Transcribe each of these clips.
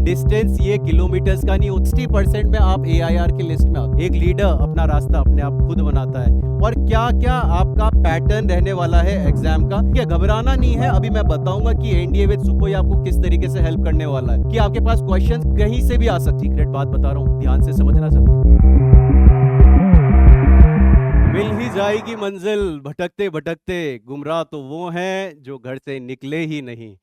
Distance ये kilometres का नहीं, 60% में आप AIR की लिस्ट में आते। एक लीडर अपना रास्ता अपने आप खुद बनाता है। और क्या क्या आपका पैटर्न रहने वाला है एग्जाम का, क्या घबराना नहीं है। अभी मैं बताऊंगा कि एनडीए विद सुखोई आपको किस तरीके से हेल्प करने वाला है, कि आपके पास क्वेश्चंस कहीं से भी आ सकती। सीक्रेट बात बता रहा हूँ, ध्यान से समझना सब। मिल ही जाएगी मंजिल, भटकते भटकते गुमराह तो वो हैं जो घर से निकले ही नहीं।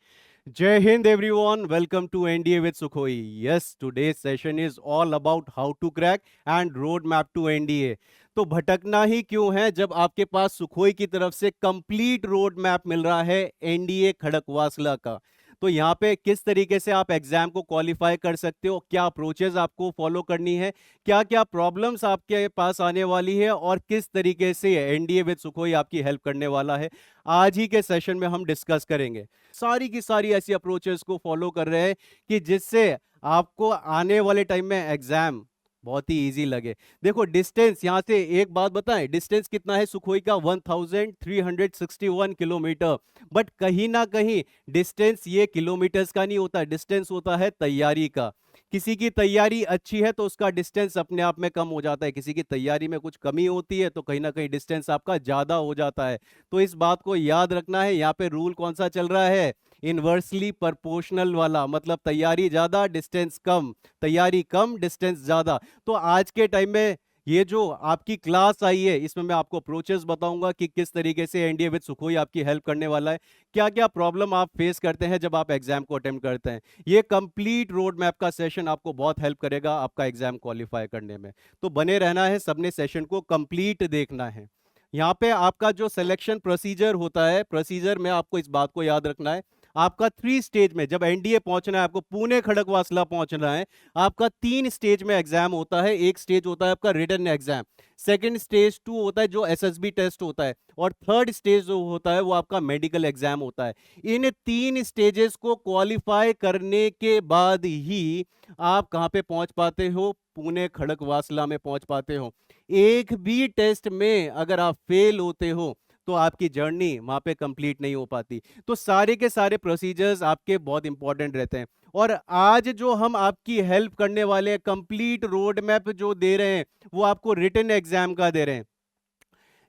Jai Hind everyone, welcome to NDA with Sukhoi. Yes, today's session is all about how to crack and roadmap to NDA. तो भटकना ही क्यों है जब आपके पास सुखोई की तरफ से कंप्लीट रोड मैप मिल रहा है एनडीए खड़कवासला का। तो यहाँ पे किस तरीके से आप एग्जाम को क्वालिफाई कर सकते हो, क्या अप्रोचेस आपको फॉलो करनी है, क्या क्या प्रॉब्लम्स आपके पास आने वाली है और किस तरीके से एनडीए विद सुखोई आपकी हेल्प करने वाला है, आज ही के सेशन में हम डिस्कस करेंगे। सारी की सारी ऐसी अप्रोचेस को फॉलो कर रहे हैं कि जिससे आपको आने वाले टाइम में एग्जाम बहुत ही इजी लगे। देखो डिस्टेंस, यहां से एक बात बताएं, डिस्टेंस कितना है सुखोई का? 1361 किलोमीटर। बट कहीं ना कहीं डिस्टेंस ये किलोमीटर्स का नहीं होता, डिस्टेंस होता है तैयारी का। किसी की तैयारी अच्छी है तो उसका डिस्टेंस अपने आप में कम हो जाता है, किसी की तैयारी में कुछ कमी होती है तो कहीं ना कहीं डिस्टेंस आपका ज्यादा हो जाता है। तो इस बात को याद रखना है। यहाँ पे रूल कौन सा चल रहा है? इनवर्सली प्रोपोर्शनल वाला, मतलब तैयारी ज्यादा डिस्टेंस कम, तैयारी कम डिस्टेंस ज्यादा। तो आज के टाइम में ये जो आपकी क्लास आई है, इसमें मैं आपको अप्रोचेस बताऊंगा कि किस तरीके से एनडीए विद सुखोई आपकी हेल्प करने वाला है, क्या क्या प्रॉब्लम आप फेस करते हैं जब आप एग्जाम को अटेम्प्ट करते हैं। ये कंप्लीट रोड मैप का सेशन आपको बहुत हेल्प करेगा आपका एग्जाम क्वालिफाई करने में। तो बने रहना है, सबने सेशन को कंप्लीट देखना है। यहाँ पे आपका जो सिलेक्शन प्रोसीजर होता है, प्रोसीजर में आपको इस बात को याद रखना है, आपका 3 स्टेज में जब एनडीए पहुंचना है, आपको पुणे खड़कवासला पहुंचना है, आपका 3 स्टेज में एग्जाम होता है। एक स्टेज होता है आपका रिटन एग्जाम, सेकंड स्टेज 2 होता है जो एसएसबी टेस्ट होता है, और थर्ड स्टेज जो होता है वो आपका मेडिकल एग्जाम होता है। इन 3 स्टेजेस को क्वालिफाई करने के बाद ही आप कहां पे पहुंच पाते हो? पुणे खड़कवासला में पहुंच पाते हो। एक भी टेस्ट में अगर आप फेल होते हो तो आपकी जर्नी वहां पे कंप्लीट नहीं हो पाती। तो सारे के सारे प्रोसीजर्स आपके बहुत इंपॉर्टेंट रहते हैं। और आज जो हम आपकी हेल्प करने वाले हैं, कंप्लीट रोड मैप जो दे रहे हैं, वो आपको रिटन एग्जाम का दे रहे हैं।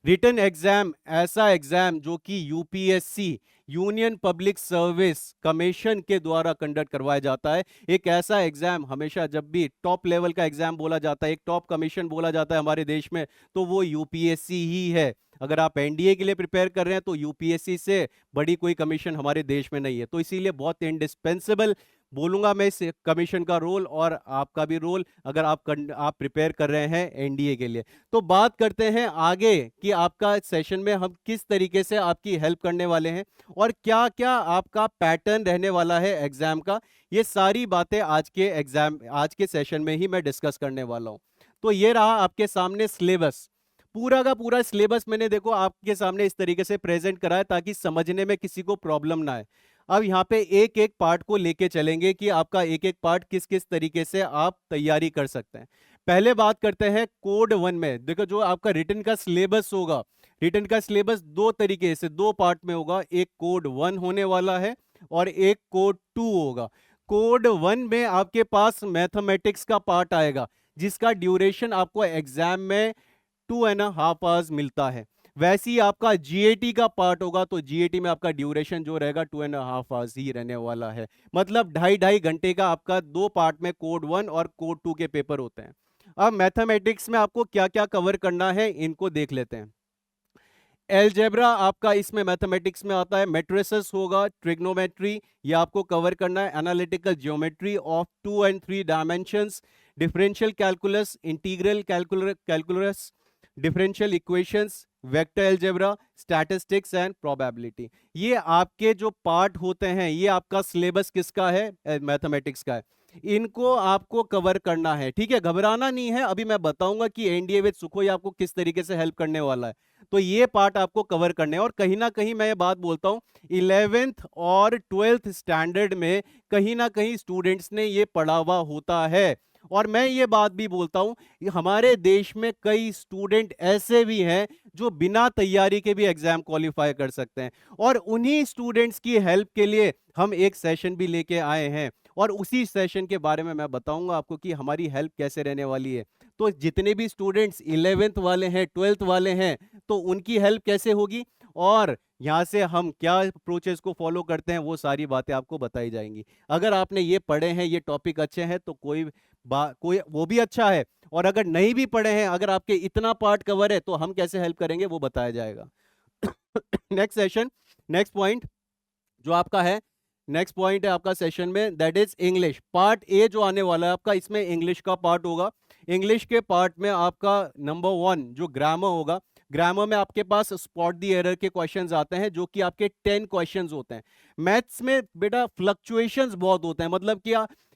रिटन एग्जाम ऐसा एग्जाम जो कि UPSC, union public service commission के द्वारा कंडक्ट करवाया जाता है। एक ऐसा एग्जाम, हमेशा जब भी टॉप लेवल का एग्जाम बोला जाता है, एक टॉप कमीशन बोला जाता है हमारे देश में, तो वो यूपीएससी ही है। अगर आप एनडीए के लिए प्रिपेयर कर रहे हैं तो यूपीएससी से बड़ी कोई कमीशन हमारे देश में नहीं है। तो इसीलिए बहुत इंडिस्पेंसेबल बोलूंगा मैं इस कमीशन का रोल और आपका भी रोल, अगर आप प्रिपेयर कर रहे हैं एनडीए के लिए। तो बात करते हैं आगे कि आपका सेशन में हम किस तरीके से आपकी हेल्प करने वाले हैं और क्या क्या आपका पैटर्न रहने वाला है एग्जाम का। ये सारी बातें आज के सेशन में ही मैं डिस्कस करने वाला हूं। तो ये रहा आपके सामने सिलेबस, पूरा का पूरा सिलेबस मैंने देखो आपके सामने इस तरीके से प्रेजेंट करा है ताकि समझने में किसी को प्रॉब्लम ना आए। अब यहाँ पे एक एक पार्ट को लेके चलेंगे कि आपका एक एक पार्ट किस किस तरीके से आप तैयारी कर सकते हैं। पहले बात करते हैं कोड 1 में। देखो जो आपका रिटन का सिलेबस होगा, रिटन का सिलेबस दो तरीके से, दो पार्ट में होगा। एक कोड 1 होने वाला है और एक कोड 2 होगा। कोड 1 में आपके पास मैथमेटिक्स का पार्ट आएगा जिसका ड्यूरेशन आपको एग्जाम में 2.5 आवर्स मिलता है। वैसे ही आपका जीएटी का पार्ट होगा तो जीएटी में आपका ड्यूरेशन जो रहेगा 2.5 आवर्स ही रहने वाला है। मतलब 2.5 घंटे का आपका दो पार्ट में कोड 1 और कोड 2 के पेपर होते हैं। अब मैथमेटिक्स में आपको क्या क्या कवर करना है इनको देख लेते हैं। एलजेब्रा आपका इसमें मैथमेटिक्स में आता है, मैट्रिसेस होगा, ट्रिग्नोमेट्री ये आपको कवर करना है, analytical geometry of 2 and 3 dimensions, differential calculus, integral calculus, differential equations, vector algebra, statistics and probability. ये आपके जो पार्ट होते हैं, ये आपका सिलेबस किसका है? मैथमेटिक्स का है। इनको आपको कवर करना है, ठीक है, घबराना नहीं है। अभी मैं बताऊंगा कि एनडीए विद सुखोई आपको किस तरीके से हेल्प करने वाला है। तो ये पार्ट आपको कवर करने हैं। और कहीं ना कहीं मैं ये बात बोलता हूं, 11th और 12th स्टैंडर्ड में कहीं ना कहीं स्टूडेंट्स ने ये पढ़ा हुआ होता है। और मैं ये बात भी बोलता हूं, हमारे देश में कई स्टूडेंट ऐसे भी हैं जो बिना तैयारी के भी एग्जाम क्वालिफाई कर सकते हैं। और उन्हीं स्टूडेंट्स की हेल्प के लिए हम एक सेशन भी लेके आए हैं, और उसी सेशन के बारे में मैं बताऊंगा आपको कि हमारी हेल्प कैसे रहने वाली है। तो जितने भी स्टूडेंट्स 11th वाले हैं, 12th वाले हैं, तो उनकी हेल्प कैसे होगी, और यहाँ से हम क्या अप्रोचेस को फॉलो करते हैं, वो सारी बातें आपको बताई जाएंगी। अगर आपने ये पढ़े हैं, ये टॉपिक अच्छे हैं, तो कोई वो भी अच्छा है। और अगर नहीं भी पढ़े हैं, अगर आपके इतना पार्ट कवर है, तो हम कैसे हेल्प करेंगे वो बताया जाएगा। नेक्स्ट सेशन, नेक्स्ट पॉइंट जो आपका है, नेक्स्ट पॉइंट है आपका सेशन में, that is English part A जो आने वाला है आपका। इसमें इंग्लिश का पार्ट होगा। इंग्लिश के पार्ट में आपका नंबर 1 जो ग्रामर होगा, ग्रामर में आपके पास स्पॉट द एरर के क्वेश्चंस आते हैं, जो कि आपके 10 क्वेश्चंस होते हैं। मैथ्स में बेटा फ्लक्चुएशंस बहुत होते हैं, मतलब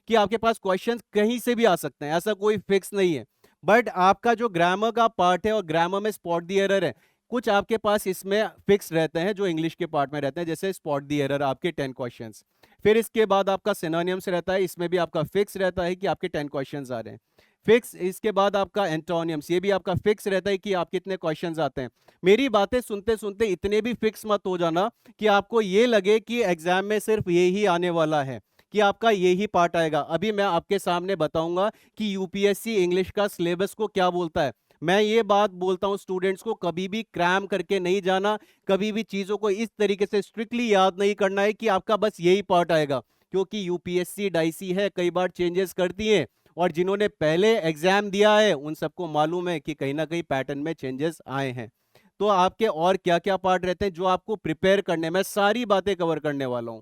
कि आपके पास क्वेश्चंस कहीं से भी आ सकते हैं, ऐसा कोई फिक्स नहीं है। बट आपका जो ग्रामर का पार्ट है और ग्रामर में स्पॉट द एरर है, कुछ आपके पास इसमें फिक्स रहते हैं जो इंग्लिश के पार्ट में रहते हैं, जैसे स्पॉट द एरर आपके 10 क्वेश्चंस। फिर इसके बाद आपका सिनोनिम्स रहता है, इसमें भी आपका फिक्स रहता है कि आपके 10 क्वेश्चंस आ रहे हैं फिक्स। इसके बाद आपका एंटोनियम्स, ये भी आपका फिक्स रहता है कि आप कितने क्वेश्चंस आते हैं। मेरी बातें सुनते सुनते इतने भी फिक्स मत हो जाना कि आपको ये लगे कि एग्जाम में सिर्फ ये ही आने वाला है, कि आपका ये ही पार्ट आएगा। अभी मैं आपके सामने बताऊंगा कि यूपीएससी इंग्लिश का सिलेबस को क्या बोलता है। मैं ये बात बोलता हूं स्टूडेंट्स को, कभी भी क्रैम करके नहीं जाना, कभी भी चीजों को इस तरीके से स्ट्रिक्टली याद नहीं करना है कि आपका बस यही पार्ट आएगा, क्योंकि यूपीएससी डाइसी है, कई बार चेंजेस करती है। और जिन्होंने पहले एग्जाम दिया है उन सबको मालूम है कि कहीं ना कहीं पैटर्न में चेंजेस आए हैं। तो आपके और क्या क्या पार्ट रहते हैं जो आपको प्रिपेयर करने में, सारी बातें कवर करने वाला हूं।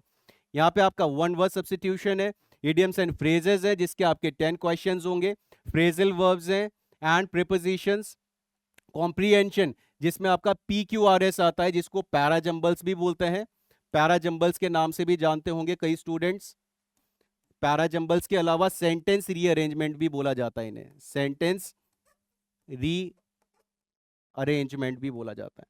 यहाँ पे आपका वन वर्ड सब्स्टिट्यूशन है, इडियम्स एंड फ्रेजेस है जिसके आपके 10 क्वेश्चंस होंगे, फ्रेजल वर्ब्स हैं एंड प्रीपोजिशंस, कॉम्प्रिहेंशन जिसमें आपका PQRS आता है, जिसको पैराजंबल्स भी बोलते हैं। पैराजंबल्स के नाम से भी जानते होंगे कई स्टूडेंट्स। पैराजंबल्स के अलावा सेंटेंस रीअरेंजमेंट भी बोला जाता है इन्हें, सेंटेंस रीअरेंजमेंट भी बोला जाता है,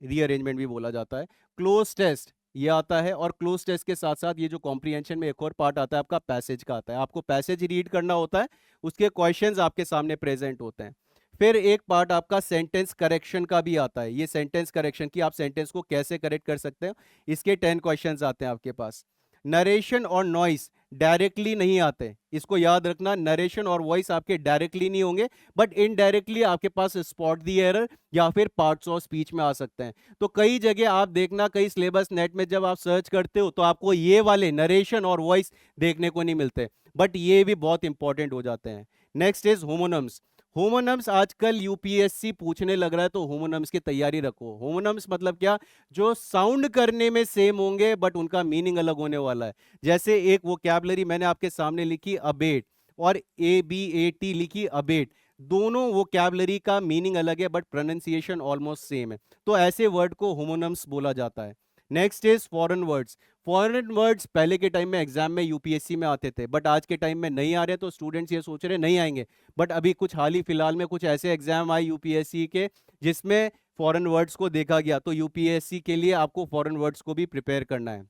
रीअरेंजमेंट भी बोला जाता है। क्लोज टेस्ट ये आता है, और क्लोज टेस्ट के साथ साथ ये जो कॉम्प्रिहेंशन में एक और पार्ट आता है आपका पैसेज का आता है। आपको पैसेज रीड करना होता है, उसके क्वेश्चंस आपके सामने प्रेजेंट होते हैं। फिर एक पार्ट आपका सेंटेंस करेक्शन का भी आता है, ये सेंटेंस करेक्शन की आप सेंटेंस को कैसे करेक्ट कर सकते हो, इसके 10 क्वेश्चंस आते हैं आपके पास। नरेशन और नॉइस डायरेक्टली नहीं आते, इसको याद रखना, नरेशन और वॉइस आपके डायरेक्टली नहीं होंगे, बट इनडायरेक्टली आपके पास स्पॉट द एरर या फिर पार्ट्स ऑफ स्पीच में आ सकते हैं। तो कई जगह आप देखना, कई सिलेबस नेट में जब आप सर्च करते हो तो आपको ये वाले नरेशन और वॉइस देखने को नहीं मिलते, बट ये भी बहुत इंपॉर्टेंट हो जाते हैं। Next is होमोनम्स। होमोनम्स आजकल यूपीएससी पूछने लग रहा है, तो होमोनम्स की तैयारी रखो। होमोनम्स मतलब क्या, जो साउंड करने में सेम होंगे बट उनका मीनिंग अलग होने वाला है। जैसे एक वोकैबुलरी मैंने आपके सामने लिखी अबेट, और ABAT लिखी अबेट, दोनों वोकैबुलरी का मीनिंग अलग है बट प्रोनाउंसिएशन ऑलमोस्ट सेम है, तो ऐसे वर्ड को होमोनम्स बोला जाता है। Next is foreign words. Foreign words पहले के टाइम में एग्जाम में यूपीएससी में आते थे, बट आज के टाइम में नहीं आ रहे, तो स्टूडेंट्स ये सोच रहे नहीं आएंगे, बट अभी कुछ हाल ही फिलहाल में कुछ ऐसे एग्जाम आए यूपीएससी के जिसमें फॉरेन वर्ड्स को देखा गया, तो यूपीएससी के लिए आपको फॉरेन वर्ड्स को भी प्रिपेयर करना है।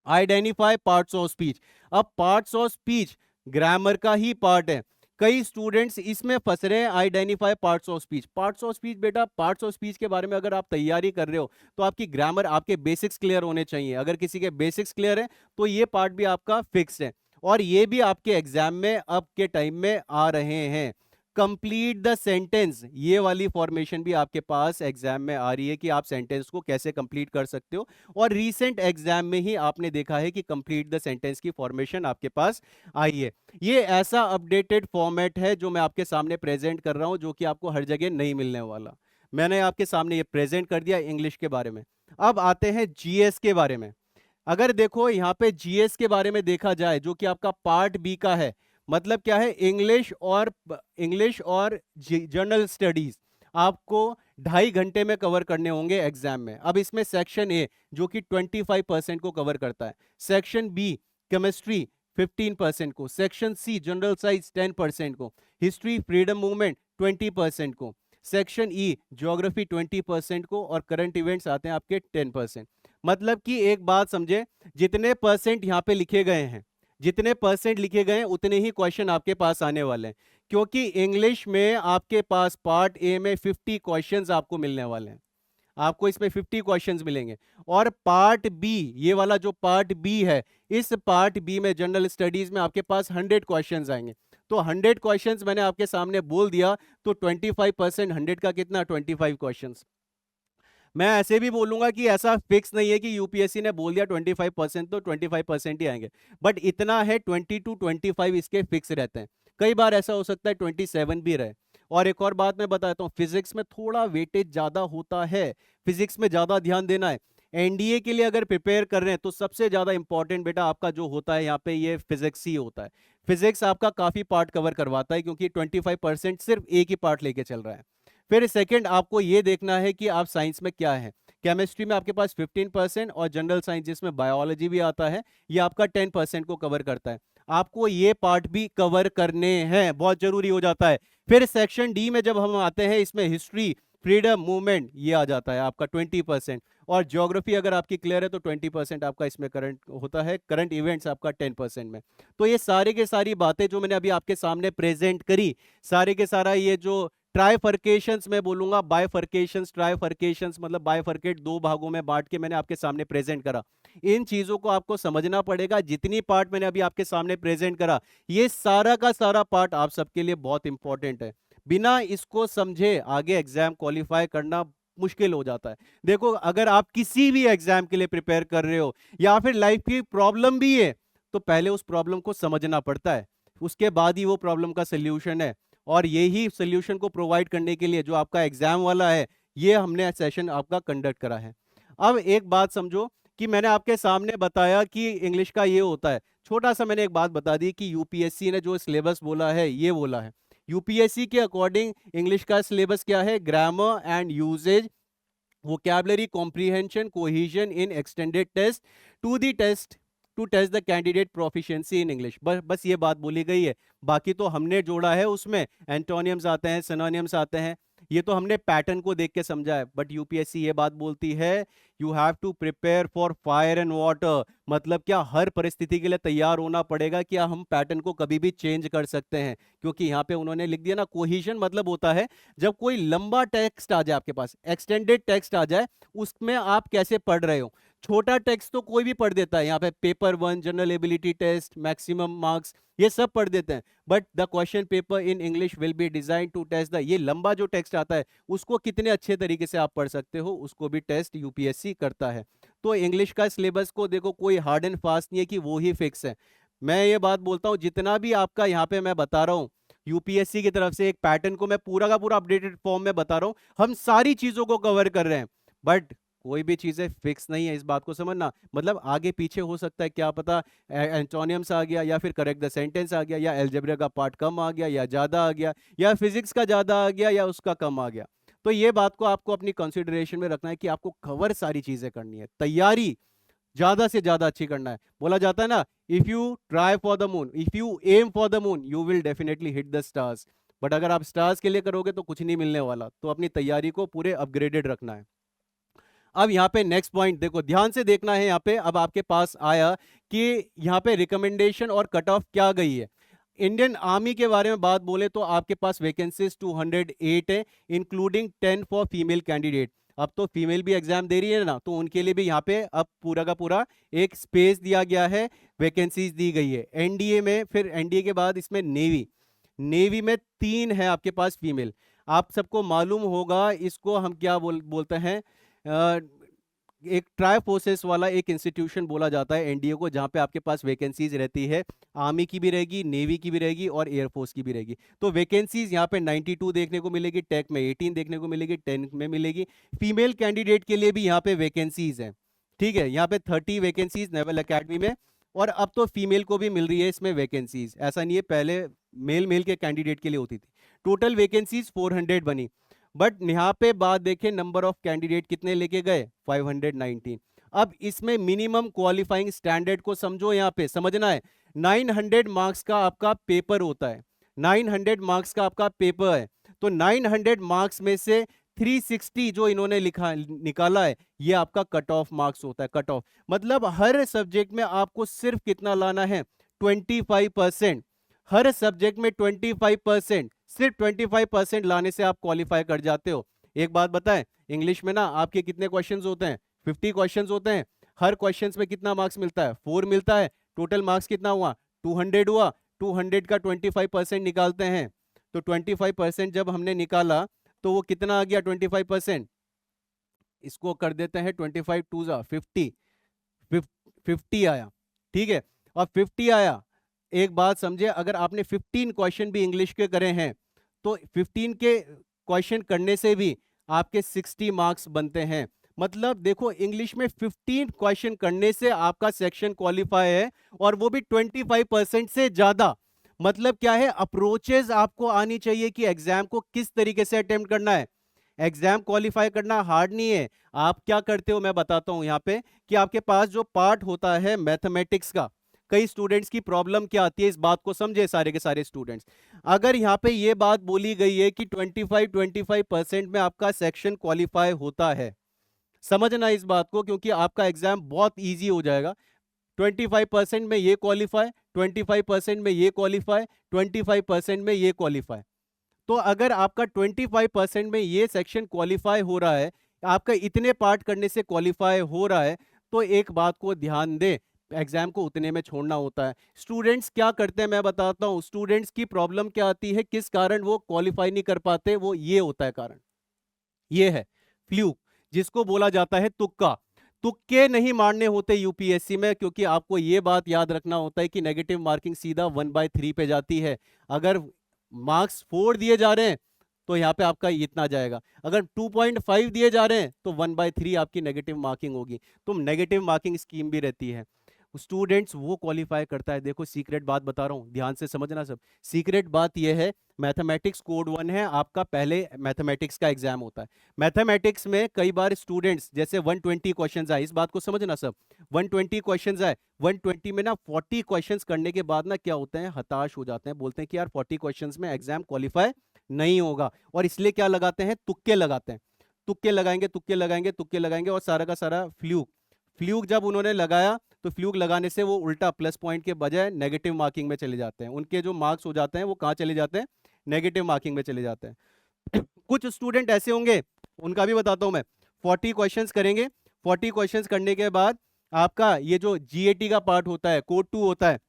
Identify parts of speech. अब पार्ट्स ऑफ स्पीच ग्रामर का ही पार्ट है, कई स्टूडेंट्स इसमें फंस रहे हैं। Identify parts of speech, parts of speech बेटा, पार्ट्स ऑफ स्पीच के बारे में अगर आप तैयारी कर रहे हो तो आपकी ग्रामर, आपके बेसिक्स क्लियर होने चाहिए। अगर किसी के बेसिक्स क्लियर है तो ये पार्ट भी आपका फिक्स है, और ये भी आपके एग्जाम में अब के टाइम में आ रहे हैं। कंप्लीट द सेंटेंस, ये वाली फॉर्मेशन भी आपके पास एग्जाम में आ रही है कि आप सेंटेंस को कैसे कंप्लीट कर सकते हो, और रीसेंट एग्जाम में ही आपने देखा है कि कंप्लीट द सेंटेंस की फॉर्मेशन आपके पास आई है। ये ऐसा अपडेटेड फॉर्मेट है जो मैं आपके सामने प्रेजेंट कर रहा हूं, जो कि आपको हर जगह नहीं मिलने वाला। मैंने आपके सामने ये प्रेजेंट कर दिया इंग्लिश के बारे में। अब आते हैं जीएस के बारे में। अगर देखो यहाँ पे जीएस के बारे में देखा जाए, जो कि आपका पार्ट बी का है, मतलब क्या है, इंग्लिश और जनरल स्टडीज आपको 2.5 घंटे में कवर करने होंगे एग्जाम में। अब इसमें सेक्शन ए जो कि 25% को कवर करता है, सेक्शन बी केमिस्ट्री 15% को, सेक्शन सी जनरल साइंस 10% को, हिस्ट्री फ्रीडम मूवमेंट 20% को, सेक्शन ई ज्योग्राफी 20% को, और करंट इवेंट्स आते हैं आपके 10%। मतलब कि एक बात समझे, जितने परसेंट यहाँ पे लिखे गए हैं, जितने परसेंट लिखे गए हैं उतने ही क्वेश्चन आपके पास आने वाले हैं, क्योंकि इंग्लिश में आपके पास पार्ट ए में 50 क्वेश्चंस आपको मिलने वाले हैं। आपको इसमें 50 क्वेश्चंस मिलेंगे। और पार्ट बी, ये वाला जो पार्ट बी है, इस पार्ट बी में जनरल स्टडीज में आपके पास 100 क्वेश्चंस आएंगे। तो 100 क्वेश्चंस मैंने आपके सामने बोल दिया, तो 25% 100 का कितना, 25 क्वेश्चंस। मैं ऐसे भी बोलूंगा कि ऐसा फिक्स नहीं है कि यूपीएससी ने बोल दिया 25%, तो 25% ही आएंगे, बट इतना है 20 to 25 इसके फिक्स रहते हैं। कई बार ऐसा हो सकता है 27 भी रहे। और एक और बात मैं बताता हूँ, फिजिक्स में थोड़ा वेटेज ज्यादा होता है, फिजिक्स में ज्यादा ध्यान देना है। एनडीए के लिए अगर प्रिपेयर कर रहे हैं तो सबसे ज्यादा इंपॉर्टेंट बेटा आपका जो होता है यहाँ पे, ये फिजिक्स ही होता है। फिजिक्स आपका काफी पार्ट कवर करवाता है, क्योंकि 25% सिर्फ एक ही पार्ट लेके चल रहा है। फिर सेकंड आपको ये देखना है कि आप साइंस में क्या है। केमिस्ट्री में आपके पास 15% और जनरल साइंस जिसमें बायोलॉजी भी आता है, ये आपका 10% को कवर करता है। आपको ये पार्ट भी कवर करने हैं, बहुत जरूरी हो जाता है। फिर सेक्शन डी में जब हम आते हैं, इसमें हिस्ट्री, फ्रीडम मूवमेंट, ये आ जाता है आपका 20%। और ज्योग्राफी अगर आपकी क्लियर है तो 20% आपका इसमें करंट होता है, करंट इवेंट्स आपका 10% में। तो ये सारे के सारी बातें जो मैंने अभी आपके सामने प्रेजेंट करी, सारे के सारा ये जो ट्राइफर्केशंस मैं बोलूंगा, बायफर्केशंस, ट्राइफर्केशंस मतलब बायफर्केट, दो भागों में बांट के मैंने आपके सामने प्रेजेंट करा। इन चीजों को आपको समझना पड़ेगा। जितनी पार्ट मैंने अभी आपके सामने प्रेजेंट करा, ये सारा का सारा पार्ट आप सबके लिए बहुत इंपॉर्टेंट है। बिना इसको समझे आगे एग्जाम क्वालिफाई करना मुश्किल हो जाता है। देखो, अगर आप किसी भी एग्जाम के लिए प्रिपेयर कर रहे हो या फिर लाइफ की प्रॉब्लम भी है, तो पहले उस प्रॉब्लम को समझना पड़ता है, उसके बाद ही वो प्रॉब्लम का सोल्यूशन है। और यही सोल्यूशन को प्रोवाइड करने के लिए जो आपका एग्जाम वाला है, ये हमने सेशन आपका कंडक्ट करा है। अब एक बात समझो कि मैंने आपके सामने बताया कि इंग्लिश का ये होता है, छोटा सा मैंने एक बात बता दी कि यूपीएससी ने जो सिलेबस बोला है, ये बोला है। यूपीएससी के अकॉर्डिंग इंग्लिश का सिलेबस क्या है? Grammar and usage, vocabulary comprehension, cohesion in extended test to the test to test the candidate proficiency in English। बस ये बात बोली गई है। बाकी तो हमने जोड़ा है, उसमें एंटोनियम्स आते हैं, सिनोनियम्स आते हैं, ये तो हमने पैटर्न को देख के समझा है। बट यूपीएससी ये बात बोलती है, you have to prepare for fire and water. मतलब क्या हर परिस्थिति के लिए तैयार होना पड़ेगा, क्या हम पैटर्न को कभी भी चेंज कर सकते हैं? क्योंकि यहाँ पे उन्होंने लिख दिया ना, कोहिजन मतलब होता है जब कोई लंबा टेक्स्ट आ जाए आपके पास, एक्सटेंडेड टेक्स्ट आ जाए, उसमें आप कैसे पढ़ रहे हो। छोटा टेक्स्ट तो कोई भी पढ़ देता है, यहाँ पे paper 1, general ability test, maximum marks, ये सब पढ़ देते हैं। But the question paper in English will be design to test the, ये लंबा जो टेक्स्ट आता है उसको कितने अच्छे तरीके से आप पढ़ सकते हो, उसको भी टेस्ट यूपीएससी करता है। तो इंग्लिश का सिलेबस को देखो, कोई हार्ड एंड फास्ट नहीं है कि वो ही फिक्स है। मैं ये बात बोलता हूँ, जितना भी आपका यहाँ पे मैं बता रहा हूँ यूपीएससी की तरफ से एक पैटर्न को मैं पूरा का पूरा अपडेटेड फॉर्म में बता रहा हूँ, हम सारी चीजों को कवर कर रहे हैं। बट कोई भी चीजें फिक्स नहीं है, इस बात को समझना। मतलब आगे पीछे हो सकता है, क्या पता एंटोनियम्स आ गया, या फिर करेक्ट द सेंटेंस आ गया, या अलजेब्रा का पार्ट कम आ गया या ज्यादा आ गया, या फिजिक्स का ज्यादा आ गया या उसका कम आ गया। तो ये बात को आपको अपनी कंसिडरेशन में रखना है कि आपको कवर सारी चीजें करनी है, तैयारी ज्यादा से ज्यादा अच्छी करना है। बोला जाता है ना, if you try for the moon, if you aim for the moon, you will definitely hit the stars. But अगर आप स्टार्स के लिए करोगे तो कुछ नहीं मिलने वाला। तो अपनी तैयारी को पूरे अपग्रेडेड रखना है। अब यहाँ पे नेक्स्ट पॉइंट देखो, ध्यान से देखना है। यहाँ पे अब आपके पास आया कि यहाँ पे रिकमेंडेशन और कट ऑफ क्या गई है। इंडियन आर्मी के बारे में बात बोले तो आपके पास वैकेंसीज 208 है, इंक्लूडिंग 10 फॉर फीमेल कैंडिडेट। अब तो फीमेल भी एग्जाम दे रही है ना, तो उनके लिए भी यहाँ पे अब पूरा का पूरा एक स्पेस दिया गया है, वैकेंसीज दी गई है। एनडीए में, फिर एनडीए के बाद इसमें नेवी, नेवी में 3 है आपके पास फीमेल। आप सबको मालूम होगा, इसको हम क्या बोलते हैं, एक ट्राई फोर्सेस वाला एक इंस्टीट्यूशन बोला जाता है एनडीए को, जहां पे आपके पास वैकेंसीज रहती है, आर्मी की भी रहेगी, नेवी की भी रहेगी और एयरफोर्स की भी रहेगी। तो वैकेंसीज यहाँ पे 92 देखने को मिलेगी, टेक में 18 देखने को मिलेगी, 10 में मिलेगी। फीमेल कैंडिडेट के लिए भी यहाँ पे वैकेंसीज है, ठीक है। यहाँ पे 30 वैकेंसीज नेवल अकेडमी में, और अब तो फीमेल को भी मिल रही है इसमें वैकेंसीज। ऐसा नहीं है, पहले मेल मेल के कैंडिडेट के लिए होती थी। टोटल वैकेंसीज 400 बनी। बट यहाँ पे बात देखें, नंबर ऑफ कैंडिडेट कितने लेके गए, 519। अब इसमें मिनिमम क्वालिफाइंग स्टैंडर्ड को समझो, यहाँ पे समझना है। 900 मार्क्स का आपका पेपर होता है, 900 मार्क्स का आपका पेपर है। तो 900 मार्क्स में से 360 जो इन्होंने लिखा निकाला है, ये आपका कट ऑफ मार्क्स होता है। कट ऑफ मतलब हर सब्जेक्ट में आपको सिर्फ कितना लाना है, 25%, हर सब्जेक्ट में 25%, सिर्फ 25% लाने से आप क्वालिफाई कर जाते हो। एक बात बताएं, इंग्लिश में ना आपके कितने क्वेश्चंस होते हैं? 50 क्वेश्चंस होते हैं। हर क्वेश्चंस में कितना मार्क्स मिलता है? 4 मिलता है। टोटल मार्क्स कितना हुआ? 200 हुआ। 200 का 25% निकालते हैं, तो 25% जब हमने निकाला तो वो कितना आ गया? 25%, इसको कर देते हैं 25 टू जा 50, 50 आया। ठीक है, और 50 आया। एक बात समझे, अगर आपने 15 क्वेश्चन भी इंग्लिश के करे हैं तो 15 के क्वेश्चन करने से भी आपके 60 मार्क्स बनते हैं। मतलब देखो, इंग्लिश में 15 क्वेश्चन करने से आपका सेक्शन क्वालिफाई है, और वो भी 25% से ज्यादा। मतलब क्या है, अप्रोचेस आपको आनी चाहिए कि एग्जाम को किस तरीके से अटेम्प्ट करना है। एग्जाम क्वालिफाई करना हार्ड नहीं है। आप क्या करते हो मैं बताता हूं यहां पे, कि आपके पास जो पार्ट होता है मैथमेटिक्स का, कई स्टूडेंट्स की प्रॉब्लम क्या आती है, इस बात को समझे सारे के सारे स्टूडेंट्स। अगर यहां पे ये बात बोली गई है कि 25% में आपका सेक्शन क्वालिफाई होता है, समझना इस बात को, क्योंकि आपका एग्जाम बहुत इजी हो जाएगा। 25% में ये क्वालिफाई, 25% में ये क्वालिफाई, 25% में ये क्वालिफाई। तो अगर आपका 25% में ये सेक्शन क्वालिफाई हो रहा है, आपका इतने पार्ट करने से क्वालिफाई हो रहा है, तो एक बात को ध्यान दे, एग्जाम को उतने में छोड़ना होता है। स्टूडेंट्स क्या करते हैं मैं बताता हूं, स्टूडेंट्स की प्रॉब्लम क्या आती है, किस कारण वो क्वालिफाई नहीं कर पाते, वो ये होता है कारण, ये है फ्लूक, जिसको बोला जाता है तुक्का। तुक्के नहीं मारने होते यूपीएससी में, क्योंकि आपको यह बात याद रखना होता है कि नेगेटिव मार्किंग सीधा 1/3 पे जाती है। अगर मार्क्स 4 दिए जा रहे हैं तो यहां पे आपका इतना जाएगा, अगर 2.5 दिए जा रहे हैं तो 1/3 आपकी नेगेटिव मार्किंग होगी। तो नेगेटिव मार्किंग स्कीम भी रहती है। स्टूडेंट्स वो क्वालिफाई करता है। देखो सीक्रेट बात बता रहा हूं, ध्यान से समझना सब। सीक्रेट बात यह है, मैथमेटिक्स कोड 1 है आपका, पहले मैथमेटिक्स का एग्जाम होता है। मैथमेटिक्स में कई बार स्टूडेंट्स जैसे 120 क्वेश्चंस आए, इस बात को समझना सब, 120 क्वेश्चंस आए, 120 में ना 40 क्वेश्चंस करने के बाद ना क्या होते हैं, हताश हो जाते हैं, बोलते हैं कि यार 40 क्वेश्चंस में एग्जाम क्वालिफाई नहीं होगा। और इसलिए क्या लगाते हैं, तुक्के लगाते हैं। तुक्के लगाएंगे, तुक्के लगाएंगे, तुक्के लगाएंगे, और सारा का सारा फ्लूक। फ्लूक जब उन्होंने लगाया तो फ्लूक लगाने से वो उल्टा प्लस पॉइंट के बजाय नेगेटिव मार्किंग में चले जाते हैं। उनके जो मार्क्स हो जाते हैं वो कहाँ चले जाते हैं, नेगेटिव मार्किंग में चले जाते हैं। कुछ स्टूडेंट ऐसे होंगे, उनका भी बताता हूं मैं। 40 क्वेश्चंस करेंगे, 40 क्वेश्चंस करने के बाद आपका ये जो जीएटी का पार्ट होता है, कोड 2 होता है,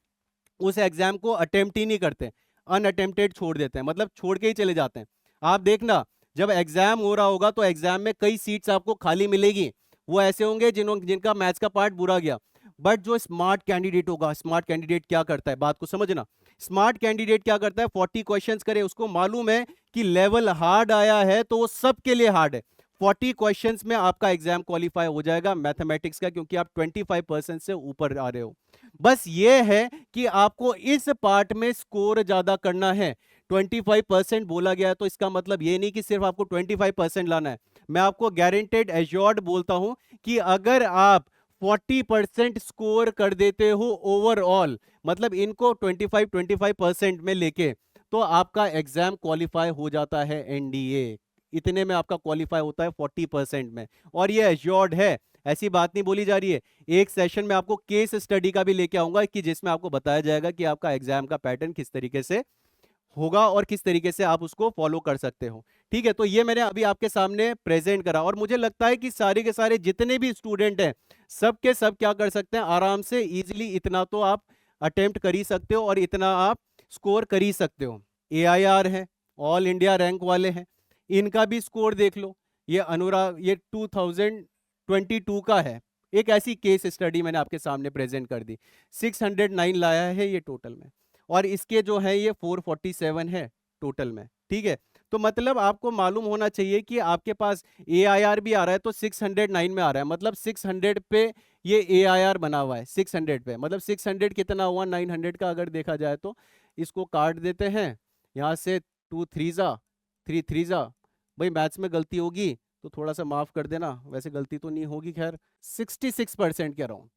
उस एग्जाम को अटेम्प्ट ही नहीं करते, अनअटेम्प्टेड छोड़ देते हैं, मतलब छोड़ के ही चले जाते हैं। आप देखना, जब एग्जाम हो रहा होगा तो एग्जाम में कई सीट्स आपको खाली मिलेगी। वो ऐसे होंगे जिनका मैथ्स का पार्ट बुरा गया। बट जो स्मार्ट कैंडिडेट होगा, स्मार्ट कैंडिडेट क्या करता है, बात को समझना। स्मार्ट कैंडिडेट क्या करता है, 40 क्वेश्चंस करे, उसको मालूम है कि लेवल हार्ड आया है तो वो सबके लिए हार्ड है। 40 क्वेश्चंस में आपका एग्जाम क्वालिफाई हो जाएगा मैथमेटिक्स का, क्योंकि आप 25% से ऊपर आ रहे हो। बस ये है कि आपको इस पार्ट में स्कोर ज्यादा करना है। 25% बोला गया है तो इसका मतलब ये नहीं कि सिर्फ आपको 25% लाना है। मैं आपको गारंटेड एश्योर्ड बोलता हूं कि अगर आप 40% स्कोर कर देते हो ओवरऑल, मतलब इनको 25% में लेके, तो आपका एग्जाम क्वालिफाई हो जाता है एनडीए। इतने में आपका क्वालिफाई होता है 40% में, और ये एश्योर्ड है, ऐसी बात नहीं बोली जा रही है। एक सेशन में आपको केस स्टडी का भी लेके आऊंगा कि जिसमें आपको बताया जाएगा कि आपका एग्जाम का पैटर्न किस तरीके से होगा और किस तरीके से आप उसको फॉलो कर सकते हो। ठीक है, तो ये मैंने अभी आपके सामने प्रेजेंट करा, और मुझे लगता है कि सारे के सारे जितने भी स्टूडेंट हैं सब के सब क्या कर सकते हैं, आराम से इजीली इतना तो आप अटेम्प्ट कर ही सकते हो और इतना आप स्कोर कर ही सकते हो। एआईआर है, ऑल इंडिया रैंक वाले हैं, इनका भी स्कोर देख लो। ये अनुराग, ये 2022 का है। एक ऐसी केस स्टडी मैंने आपके सामने प्रेजेंट कर दी। 609 लाया है ये टोटल में, और इसके जो है ये 447 है टोटल में। ठीक है, तो मतलब आपको मालूम होना चाहिए कि आपके पास एआईआर भी आ रहा है तो 609 में आ रहा है, मतलब 600 पे ये एआईआर बना हुआ है। 600 पे मतलब 600 कितना हुआ, 900 का अगर देखा जाए तो। इसको काट देते हैं यहाँ से, 2 3 3 3 भाई मैथ्स में गलती होगी तो थोड़ा सा माफ कर देना, वैसे गलती तो नहीं होगी खैर। 66% के अराउंड,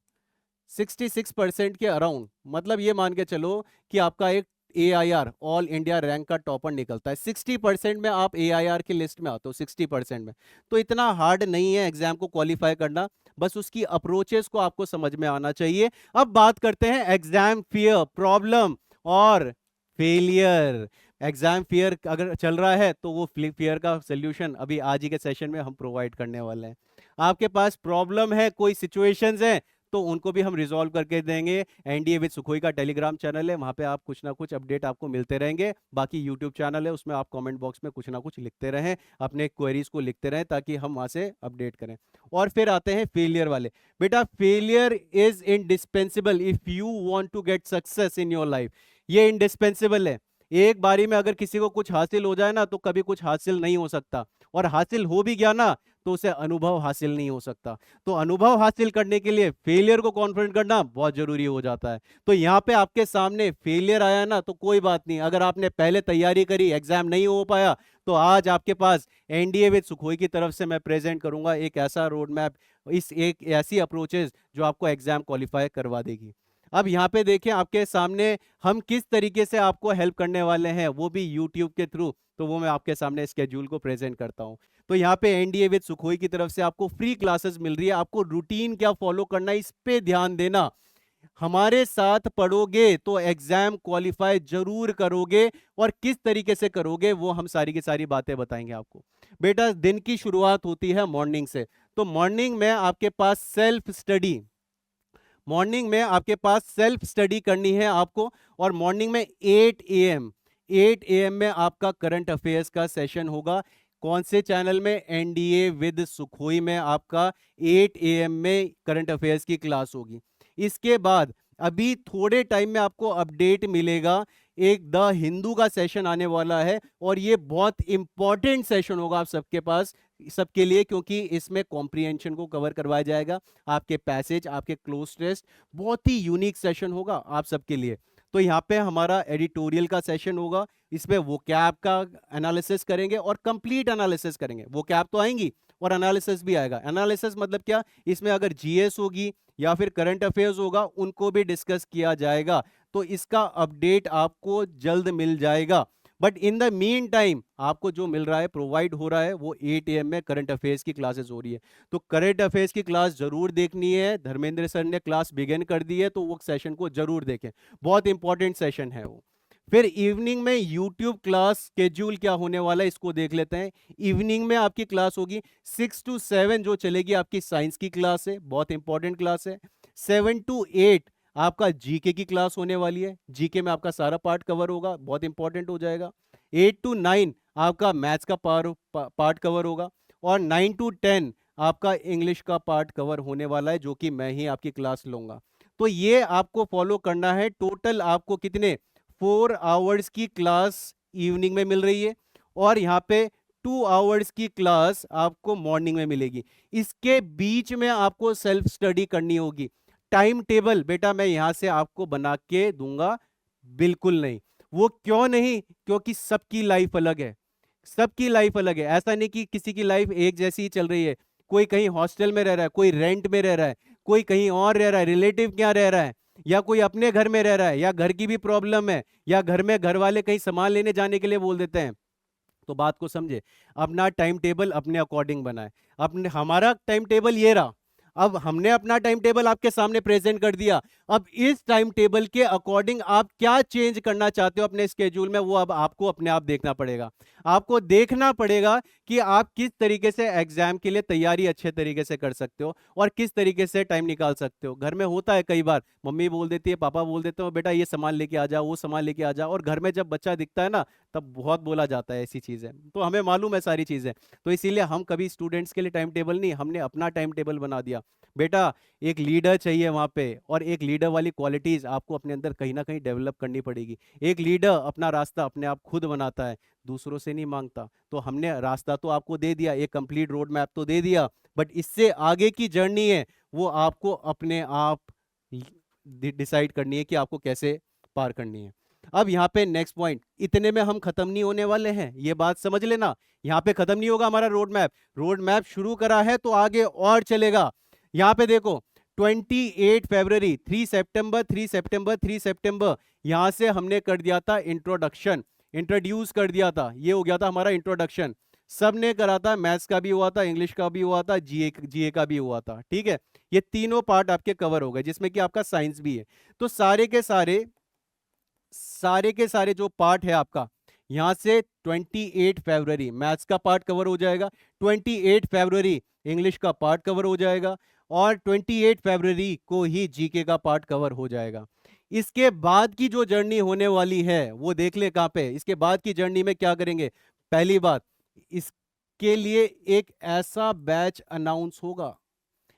66% के अराउंड, मतलब ये मान के चलो कि आपका एक AIR ऑल इंडिया रैंक का टॉपर निकलता है। 60% में आप AIR की लिस्ट में आते हो, 60% में। तो इतना हार्ड नहीं है एग्जाम को क्वालिफाई करना, बस उसकी अप्रोचेस को आपको समझ में आना चाहिए। अब बात करते हैं एग्जाम फियर, प्रॉब्लम और फेलियर। एग्जाम फियर अगर चल रहा है तो वो फियर का सोल्यूशन अभी आज ही के सेशन में हम प्रोवाइड करने वाले हैं। आपके पास प्रॉब्लम है, कोई सिचुएशंस है, तो उनको भी हम रिजॉल्व करके देंगे। एनडीए विद सुखोई का टेलीग्राम चैनल है, वहां पे आप कुछ ना कुछ अपडेट आपको मिलते रहेंगे। बाकी यूट्यूब चैनल है, उसमें आप कमेंट बॉक्स में कुछ ना कुछ लिखते रहें, अपने क्वेरीज को लिखते रहें, ताकि हम वहां से अपडेट करें। और फिर आते हैं फेलियर वाले। बेटा failure is indispensable if you want to get success in your life. ये इनडिस्पेंसिबल है। एक बारी में अगर किसी को कुछ हासिल हो जाए ना, तो कभी कुछ हासिल नहीं हो सकता, और हासिल हो भी गया ना, तो उसे अनुभव हासिल नहीं हो सकता। तो अनुभव हासिल करने के लिए फेलियर को कॉन्फ्रंट करना बहुत जरूरी हो जाता है। तो यहाँ पे आपके सामने फेलियर आया ना, तो कोई बात नहीं, अगर आपने पहले तैयारी करी, एग्जाम नहीं हो पाया, तो आज आपके पास एनडीए विद सुखोई की तरफ से मैं प्रेजेंट करूंगा एक ऐसा रोड मैप, एक ऐसी अप्रोचेस जो आपको एग्जाम क्वालिफाई करवा देगी। अब यहाँ पे देखें आपके सामने हम किस तरीके से आपको हेल्प करने वाले हैं, वो भी यूट्यूब के थ्रू। तो वो मैं आपके सामने स्केड्यूल को प्रेजेंट करता हूँ। तो यहाँ पे एनडीए विद सुखोई की तरफ से आपको फ्री क्लासेस मिल रही है। आपको रूटीन क्या फॉलो करना है, इस पे ध्यान देना। हमारे साथ पढ़ोगे तो एग्जाम क्वालिफाई जरूर करोगे, और किस तरीके से करोगे वो हम सारी की सारी बातें बताएंगे आपको। बेटा दिन की शुरुआत होती है मॉर्निंग से। तो मॉर्निंग में आपके पास सेल्फ स्टडी, मॉर्निंग में आपके पास सेल्फ स्टडी करनी है आपको। और मॉर्निंग में 8 AM में आपका करंट अफेयर्स का सेशन होगा। कौन से चैनल में? एनडीए विद सुखोई में आपका 8 AM में करंट अफेयर्स की क्लास होगी। इसके बाद अभी थोड़े टाइम में आपको अपडेट मिलेगा, एक द हिंदू का सेशन आने वाला है, और ये बहुत इंपॉर्टेंट सेशन होगा आप सबके पास, सबके लिए, क्योंकि इसमें कॉम्प्रिहेंशन को कवर करवाया जाएगा, आपके पैसेज, आपके क्लोज टेस्ट। बहुत ही यूनिक सेशन होगा आप सबके लिए। तो यहाँ पे हमारा एडिटोरियल का सेशन होगा, इसमें वो कैप का एनालिसिस करेंगे और कंप्लीट एनालिसिस करेंगे। वो कैप तो आएंगी और एनालिसिस भी आएगा। एनालिसिस मतलब क्या? इसमें अगर जीएस होगी या फिर करंट अफेयर्स होगा, उनको भी डिस्कस किया जाएगा। तो इसका अपडेट आपको जल्द मिल जाएगा। But in the mean time आपको जो मिल रहा है, प्रोवाइड हो रहा है, वो 8 AM में करंट अफेयर्स की क्लासेस हो रही है। तो करंट अफेयर्स की क्लास जरूर देखनी है। धर्मेंद्र सर ने क्लास बिगिन कर दी है, तो वो सेशन को जरूर देखें, बहुत इंपॉर्टेंट सेशन है वो। फिर इवनिंग में यूट्यूब क्लास स्केड्यूल क्या होने वाला है, इसको देख लेते हैं। इवनिंग में आपकी क्लास होगी 6 to 7, जो चलेगी आपकी साइंस की क्लास है, बहुत इंपॉर्टेंट क्लास है। 7 to 8 आपका जीके की क्लास होने वाली है। जीके में आपका सारा पार्ट कवर होगा, बहुत इंपॉर्टेंट हो जाएगा। 8 to 9 आपका मैथ्स का पार्ट कवर होगा। और 9 to 10 आपका इंग्लिश का पार्ट कवर होने वाला है, जो कि मैं ही आपकी क्लास लूंगा। तो ये आपको फॉलो करना है। टोटल आपको कितने 4 आवर्स की क्लास इवनिंग में मिल रही है, और यहाँ पे 2 आवर्स की क्लास आपको मॉर्निंग में मिलेगी। इसके बीच में आपको सेल्फ स्टडी करनी होगी। टाइम टेबल बेटा मैं यहां से आपको बना के दूंगा? बिल्कुल नहीं। वो क्यों नहीं? क्योंकि सबकी लाइफ अलग है, सबकी लाइफ अलग है। ऐसा नहीं कि किसी की लाइफ एक जैसी ही चल रही है। कोई कहीं हॉस्टल में रह रहा है, कोई रेंट में रह रहा है, कोई कहीं और रह रहा है, रिलेटिव क्या रह रहा है, या कोई अपने घर में रह रहा है, या घर की भी प्रॉब्लम है, या घर में घर वाले कहीं सामान लेने जाने के लिए बोल देते हैं। तो बात को समझे, अपना टाइम टेबल अपने अकॉर्डिंग बनाए। अपने हमारा टाइम टेबल ये रहा। अब हमने अपना टाइम टेबल आपके सामने प्रेजेंट कर दिया। अब इस टाइम टेबल के अकॉर्डिंग आप क्या चेंज करना चाहते हो अपने स्केड्यूल में, वो अब आपको अपने आप देखना पड़ेगा। आपको देखना पड़ेगा कि आप किस तरीके से एग्जाम के लिए तैयारी अच्छे तरीके से कर सकते हो, और किस तरीके से टाइम निकाल सकते हो। घर में होता है कई बार, मम्मी बोल देती है, पापा बोल देते हो, बेटा ये सामान लेके आ जाओ, वो सामान लेके आ जाओ, और घर में जब बच्चा दिखता है ना, तब बहुत बोला जाता है ऐसी चीजें। तो हमें मालूम है सारी चीजें। तो इसीलिए हम कभी स्टूडेंट्स के लिए टाइम टेबल नहीं, हमने अपना टाइम टेबल बना दिया। बेटा एक लीडर चाहिए वहां पे, और एक लीडर वाली क्वालिटीज आपको अपने अंदर कहीं ना कहीं डेवलप करनी पड़ेगी। एक लीडर अपना रास्ता अपने आप खुद बनाता है, दूसरों से नहीं मांगता। तो हमने रास्ता तो आपको दे दिया, एक कंप्लीट रोड मैप तो दे दिया, बट इससे आगे की जर्नी है वो आपको अपने आप डिसाइड करनी है कि आपको कैसे पार करनी है। अब यहाँ पे नेक्स्ट पॉइंट, इतने में हम खत्म नहीं होने वाले हैं, ये बात समझ लेना। यहाँ पे खत्म नहीं होगा हमारा रोड मैप। रोड मैप शुरू करा है तो आगे और चलेगा। यहाँ पे देखो 28 फरवरी, 3 सितंबर, 3 सितंबर, 3 सितंबर, यहां से हमने कर दिया था इंट्रोडक्शन, इंट्रोड्यूस कर दिया था, ये हो गया था हमारा इंट्रोडक्शन। सब ने करा था, मैथ्स का भी हुआ था, इंग्लिश का भी हुआ था, जीए का भी हुआ था, ठीक है। ये तीनों पार्ट आपके कवर हो गए, जिसमें कि आपका साइंस भी है। तो सारे के सारे जो पार्ट है आपका, यहां से 28 फरवरी मैथ्स का पार्ट कवर हो जाएगा, 28 फरवरी इंग्लिश का पार्ट कवर हो जाएगा, और 28 फरवरी को ही जीके का पार्ट कवर हो जाएगा। इसके बाद की जो जर्नी होने वाली है वो देख ले कहां पे। इसके बाद की जर्नी में क्या करेंगे, पहली बात, इसके लिए एक ऐसा बैच अनाउंस होगा,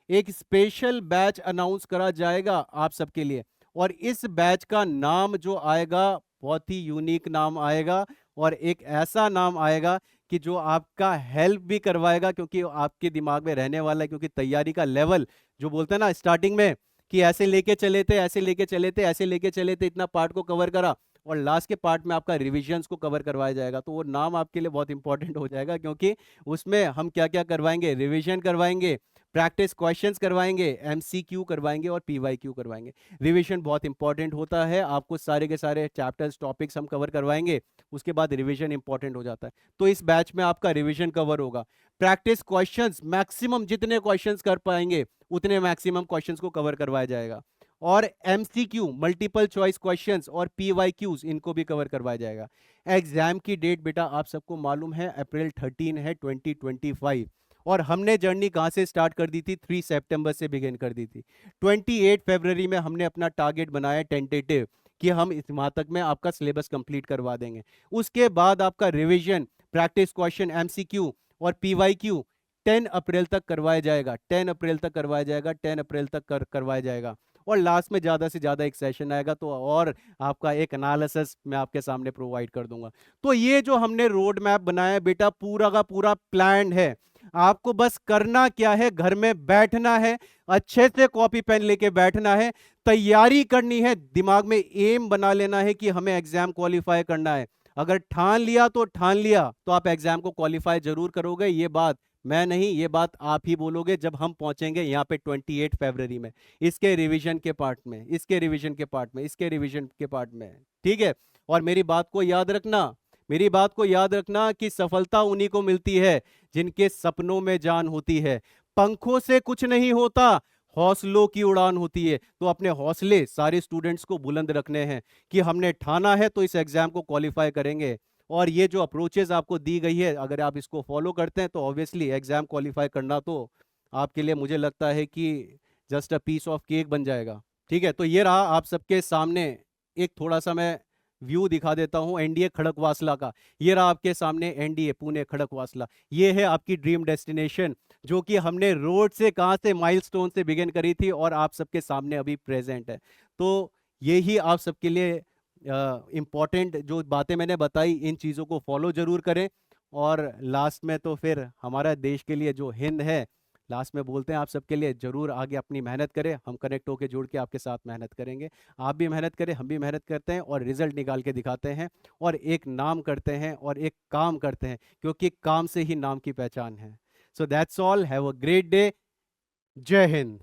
एक स्पेशल बैच अनाउंस करा जाएगा आप सबके लिए। और इस बैच का नाम जो आएगा, बहुत ही यूनिक नाम आएगा, और एक ऐसा नाम आएगा कि जो आपका हेल्प भी करवाएगा, क्योंकि आपके दिमाग में रहने वाला है, क्योंकि तैयारी का लेवल जो बोलते हैं ना स्टार्टिंग में कि ऐसे लेके चले थे, ऐसे लेके चले थे, ऐसे लेके चले थे, इतना पार्ट को कवर करा, और लास्ट के पार्ट में आपका रिविजन्स को कवर करवाया जाएगा। तो वो नाम आपके लिए बहुत इंपॉर्टेंट हो जाएगा, क्योंकि उसमें हम क्या क्या करवाएंगे, रिविजन करवाएंगे, प्रैक्टिस क्वेश्चंस करवाएंगे, एमसीक्यू करवाएंगे, और पीवाईक्यू करवाएंगे। रिवीजन बहुत इंपॉर्टेंट होता है, आपको सारे के सारे चैप्टर्स टॉपिक्स हम कवर करवाएंगे, उसके बाद रिवीजन इंपॉर्टेंट हो जाता है। तो इस बैच में आपका रिवीजन कवर होगा, प्रैक्टिस क्वेश्चंस मैक्सिमम जितने क्वेश्चंस कर पाएंगे उतने मैक्सिमम क्वेश्चंस को कवर करवाया जाएगा, और एमसीक्यू मल्टीपल चॉइस क्वेश्चंस और पीवाईक्यूज इनको भी कवर करवाया जाएगा। एग्जाम की डेट बेटा आप सबको मालूम है, अप्रैल 13 है 2025, और हमने जर्नी कहां से स्टार्ट कर दी थी, 3 सितंबर से बिगिन कर दी थी। 28 फरवरी में हमने अपना टारगेट बनाया टेंटेटिव कि हम इस माह तक में आपका सिलेबस कंप्लीट करवा देंगे। उसके बाद आपका रिवीजन, प्रैक्टिस क्वेश्चन, एमसीक्यू और पीवाईक्यू 10 अप्रैल तक करवाया जाएगा, 10 अप्रैल तक करवाया जाएगा, 10 अप्रैल तक करवाया जाएगा। और लास्ट में ज्यादा से ज्यादा एक सेशन आएगा, तो और आपका एक एनालिसिस मैं आपके सामने प्रोवाइड कर दूंगा। तो ये जो हमने रोड मैप बनाया है बेटा, पूरा का पूरा प्लान है। आपको बस करना क्या है, घर में बैठना है, अच्छे से कॉपी पेन लेके बैठना है, तैयारी करनी है, दिमाग में एम बना लेना है कि हमें एग्जाम क्वालिफाई करना है। अगर ठान लिया तो ठान लिया, तो आप एग्जाम को क्वालिफाई जरूर करोगे। ये बात मैं नहीं, ये बात आप ही बोलोगे जब हम पहुंचेंगे यहाँ पे 28 फरवरी में, इसके रिवीजन के पार्ट में, इसके रिवीजन के पार्ट में, इसके रिवीजन के पार्ट में, ठीक है। और मेरी बात को याद रखना, मेरी बात को याद रखना कि सफलता उन्हीं को मिलती है जिनके सपनों में जान होती है। पंखों से कुछ नहीं होता, हौसलों की उड़ान होती है। तो अपने हौसले सारे स्टूडेंट्स को बुलंद रखने हैं कि हमने ठाना है तो इस एग्जाम को क्वालिफाई करेंगे। और ये जो अप्रोचेस आपको दी गई है, अगर आप इसको फॉलो करते हैं तो ऑब्वियसली एग्जाम क्वालिफाई करना तो आपके लिए मुझे लगता है कि just a piece of cake बन जाएगा, ठीक है। तो ये रहा आप सबके सामने, एक थोड़ा सा मैं व्यू दिखा देता हूं एनडीए खड़कवासला का। ये रहा आपके सामने एनडीए पुणे खड़कवासला, ये है आपकी ड्रीम डेस्टिनेशन, जो कि हमने रोड से कहां से, माइलस्टोन से बिगिन करी थी, और आप सबके सामने अभी प्रेजेंट है। तो यही आप सबके लिए इंपॉर्टेंट जो बातें मैंने बताई, इन चीज़ों को फॉलो जरूर करें। और लास्ट में तो फिर हमारा देश के लिए जो हिंद है, लास्ट में बोलते हैं आप सबके लिए जरूर आगे अपनी मेहनत करें, हम कनेक्ट होकर जुड़ के आपके साथ मेहनत करेंगे। आप भी मेहनत करें, हम भी मेहनत करते हैं, और रिजल्ट निकाल के दिखाते हैं, और एक नाम करते हैं, और एक काम करते हैं, क्योंकि काम से ही नाम की पहचान है। So that's all, have a great day, जय हिंद।